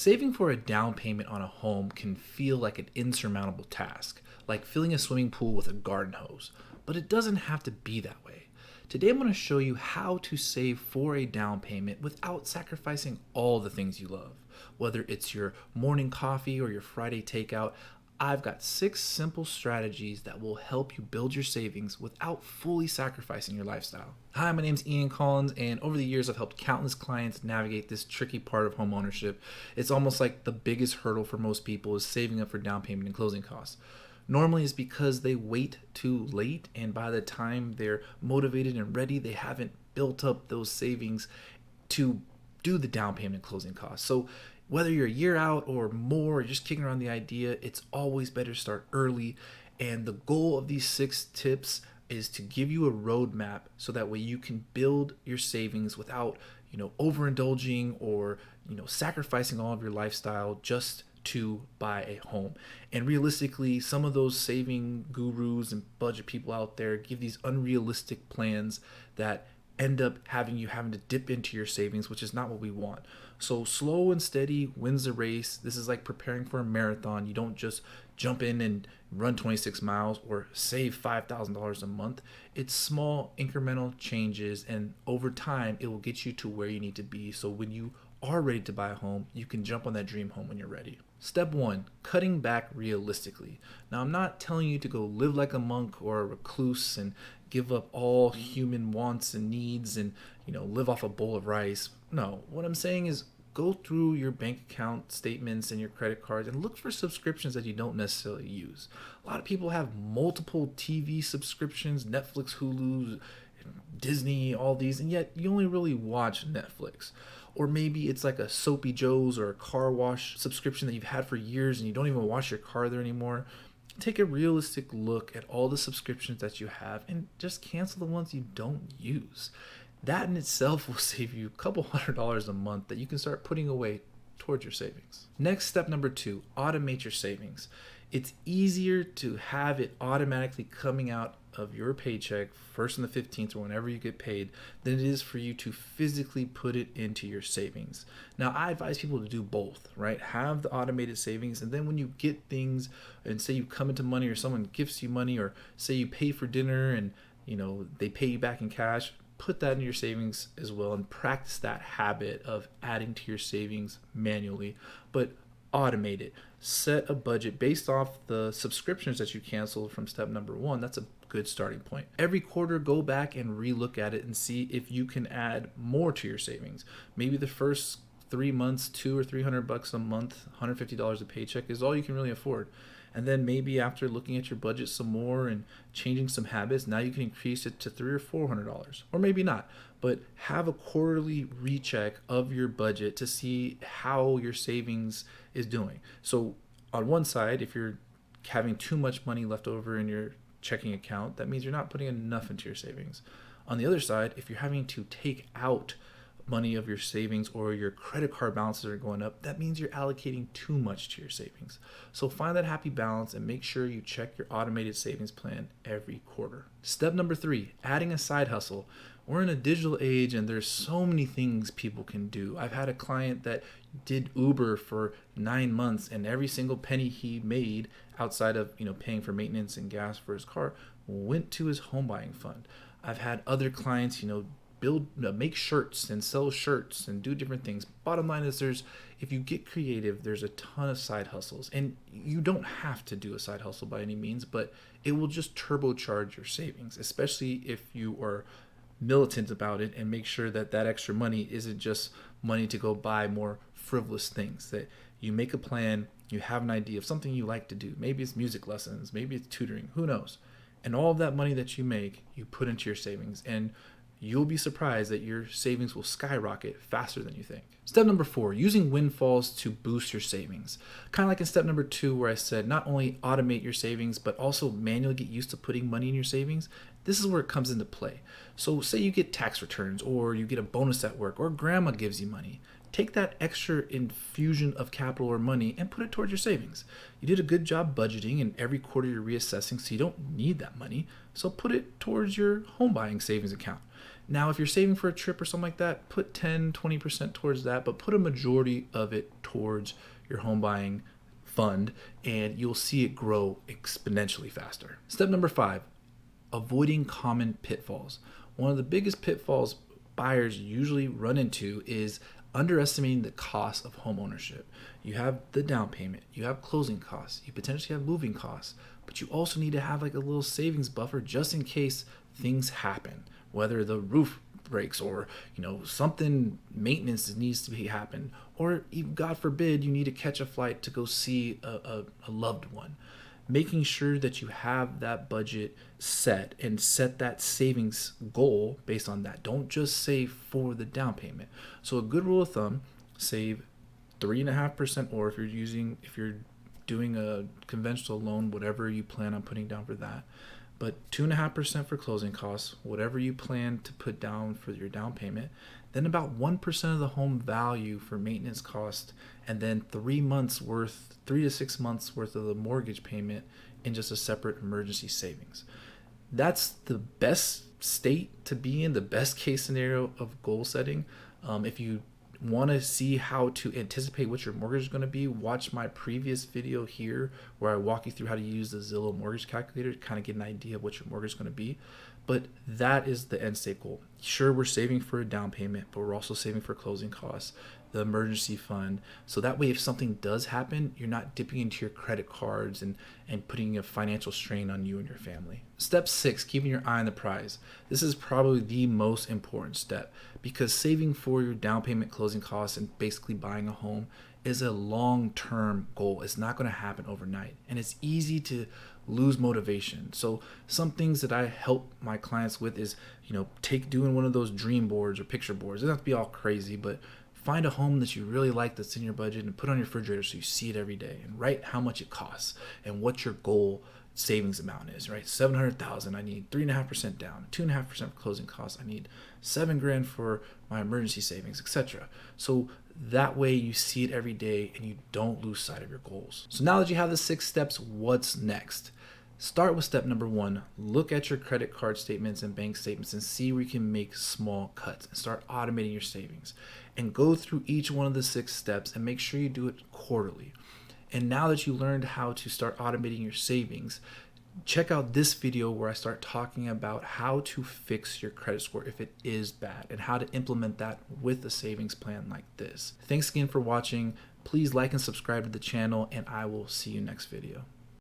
Saving for a down payment on a home can feel like an insurmountable task, like filling a swimming pool with a garden hose, but it doesn't have to be that way. Today I'm going to show you how to save for a down payment without sacrificing all the things you love. Whether it's your morning coffee or your Friday takeout, I've got 6 simple strategies that will help you build your savings without fully sacrificing your lifestyle. Hi, my name's Ian Collins, and over the years I've helped countless clients navigate this tricky part of home ownership. It's almost like the biggest hurdle for most people is saving up for down payment and closing costs. Normally it's because they wait too late, and by the time they're motivated and ready, they haven't built up those savings to do the down payment and closing costs. So whether you're a year out or more, or just kicking around the idea, it's always better to start early. And the goal of these 6 tips is to give you a roadmap so that way you can build your savings without, overindulging or, sacrificing all of your lifestyle just to buy a home. And realistically, some of those saving gurus and budget people out there give these unrealistic plans that end up having you having to dip into your savings, which is not what we want. So slow and steady wins the race. This is like preparing for a marathon. You don't just jump in and run 26 miles or save $5,000 a month. It's small incremental changes, and over time it will get you to where you need to be. So when you are ready to buy a home, you can jump on that dream home when you're ready. Step 1, cutting back realistically. Now, I'm not telling you to go live like a monk or a recluse and give up all human wants and needs and, live off a bowl of rice. No, what I'm saying is go through your bank account statements and your credit cards and look for subscriptions that you don't necessarily use. A lot of people have multiple TV subscriptions, Netflix, Hulu, Disney, all these, and yet you only really watch Netflix. Or maybe it's like a Soapy Joe's or a car wash subscription that you've had for years and you don't even wash your car there anymore. Take a realistic look at all the subscriptions that you have and just cancel the ones you don't use. That in itself will save you a couple $100 a month that you can start putting away towards your savings. Next, step number 2, automate your savings. It's easier to have it automatically coming out of your paycheck first on the 15th or whenever you get paid than it is for you to physically put it into your savings. Now, I advise people to do both, right? Have the automated savings, and then when you get things and say you come into money or someone gifts you money, or say you pay for dinner and they pay you back in cash, put that in your savings as well and practice that habit of adding to your savings manually, but automate it. Set a budget based off the subscriptions that you canceled from step number 1. That's a good starting point. Every quarter, go back and relook at it and see if you can add more to your savings. Maybe the first 3 months, $200 or $300 a month, $150 a paycheck is all you can really afford. And then maybe after looking at your budget some more and changing some habits, now you can increase it to $300 or $400, or maybe not. But have a quarterly recheck of your budget to see how your savings is doing. So on one side, if you're having too much money left over in your checking account, that means you're not putting enough into your savings. On the other side, if you're having to take out money of your savings or your credit card balances are going up, that means you're allocating too much to your savings. So find that happy balance and make sure you check your automated savings plan every quarter. Step number 3, adding a side hustle. We're in a digital age and there's so many things people can do. I've had a client that did Uber for 9 months, and every single penny he made outside of paying for maintenance and gas for his car went to his home buying fund. I've had other clients make shirts and sell shirts and do different things. Bottom line is, if you get creative, there's a ton of side hustles, and you don't have to do a side hustle by any means, but it will just turbocharge your savings, especially if you are militant about it and make sure that that extra money isn't just money to go buy more frivolous things. That you make a plan, you have an idea of something you like to do. Maybe it's music lessons, maybe it's tutoring, who knows? And all of that money that you make, you put into your savings, and you'll be surprised that your savings will skyrocket faster than you think. Step number 4, using windfalls to boost your savings. Kind of like in step number 2 where I said not only automate your savings, but also manually get used to putting money in your savings. This is where it comes into play. So say you get tax returns, or you get a bonus at work, or grandma gives you money. take that extra infusion of capital or money and put it towards your savings. You did a good job budgeting, and every quarter you're reassessing, so you don't need that money. So put it towards your home buying savings account. Now, if you're saving for a trip or something like that, put 10-20% towards that, but put a majority of it towards your home buying fund, and you'll see it grow exponentially faster. Step number 5, avoiding common pitfalls. One of the biggest pitfalls buyers usually run into is underestimating the cost of home ownership. You have the down payment, you have closing costs, you potentially have moving costs, but you also need to have like a little savings buffer just in case things happen, whether the roof breaks or something maintenance needs to be happen, or even, God forbid, you need to catch a flight to go see a loved one. Making sure that you have that budget set and set that savings goal based on that. Don't just save for the down payment. So a good rule of thumb, save 3.5%, or if you're doing a conventional loan, whatever you plan on putting down for that. But 2.5% for closing costs, whatever you plan to put down for your down payment, then about 1% of the home value for maintenance cost, and then 3 to 6 months worth of the mortgage payment in just a separate emergency savings. That's the best state to be in, the best case scenario of goal setting. If you want to see how to anticipate what your mortgage is going to be, watch my previous video here where I walk you through how to use the Zillow mortgage calculator to kind of get an idea of what your mortgage is going to be. But that is the end state goal. Sure, we're saving for a down payment, but we're also saving for closing costs, the emergency fund. So that way, if something does happen, you're not dipping into your credit cards and putting a financial strain on you and your family. Step 6, keeping your eye on the prize. This is probably the most important step because saving for your down payment, closing costs, and basically buying a home is a long-term goal. It's not going to happen overnight, and it's easy to lose motivation. So some things that I help my clients with is, doing one of those dream boards or picture boards. It doesn't have to be all crazy, but find a home that you really like that's in your budget and put it on your refrigerator so you see it every day, and write how much it costs and what your goal savings amount is, right? $700,000, I need 3.5% down, 2.5% for closing costs, I need $7,000 for my emergency savings, etc. So that way you see it every day and you don't lose sight of your goals. So now that you have the 6 steps, what's next? Start with step number 1. Look at your credit card statements and bank statements and see where you can make small cuts and start automating your savings. And go through each one of the 6 steps and make sure you do it quarterly. And now that you learned how to start automating your savings, check out this video where I start talking about how to fix your credit score if it is bad and how to implement that with a savings plan like this. Thanks again for watching. Please like and subscribe to the channel, and I will see you next video.